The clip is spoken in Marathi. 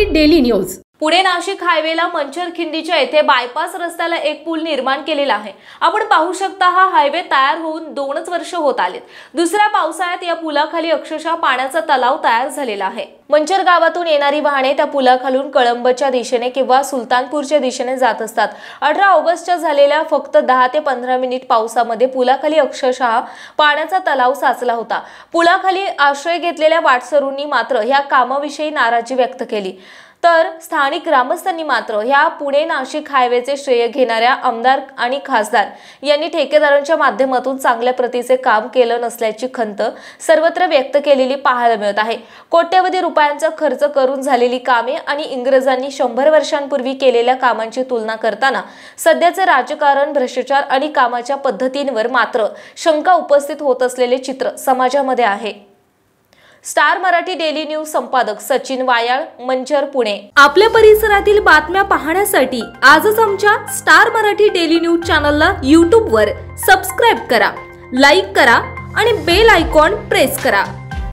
Marathi daily news. पुणे नाशिक हायवेला मंचरखिंडीच्या येथे बायपास रस्त्याला एक पूल निर्माण केलेला आहे। आपण पाहू शकता हा हायवे तयार होऊन 2च वर्ष होत आलेत। दुसऱ्या पावसाळ्यात या पुलाखाली अक्षरशः पाण्याचा तलाव तयार झालेला आहे। मंचर गावातून येणारी वाहने त्या पुलाखालून कळंबच्या दिशेने किंवा सुलतानपूरच्या दिशेने जात असतात। 18 ऑगस्टच्या झालेल्या फक्त 10 ते 15 मिनिट पावसामध्ये पुलाखाली अक्षरशः पाण्याचा तलाव साचला होता। पुलाखाली आश्रय घेतलेल्या वाटसरूंनी मात्र ह्या कामाविषयी नाराजी व्यक्त केली, तर स्थानिक ग्रामस्थांनी मात्र ह्या पुणे नाशिक हायवेचे श्रेय घेणाऱ्या आमदार आणि खासदार यांनी ठेकेदारांच्या माध्यमातून चांगल्या प्रतीचे काम केलं नसल्याची खंत सर्वत्र व्यक्त केलेली पाहायला मिळत आहे। कोट्यवधी रुपयांचा खर्च करून झालेली कामे आणि इंग्रजांनी 100 वर्षांपूर्वी केलेल्या कामांची तुलना करताना सध्याचे राजकारण, भ्रष्टाचार आणि कामाच्या पद्धतींवर मात्र शंका उपस्थित होत असलेले चित्र समाजामध्ये आहे। स्टार मराठी डेली न्यूज संपादक सचिन वायाळ, मंचर, पुणे। आपल्या परिसरातील बातम्या पाहण्यासाठी आजच आमच्या स्टार मराठी डेली न्यूज चॅनलला YouTube वर सबस्क्राइब करा, लाईक करा आणि बेल आयकॉन प्रेस करा।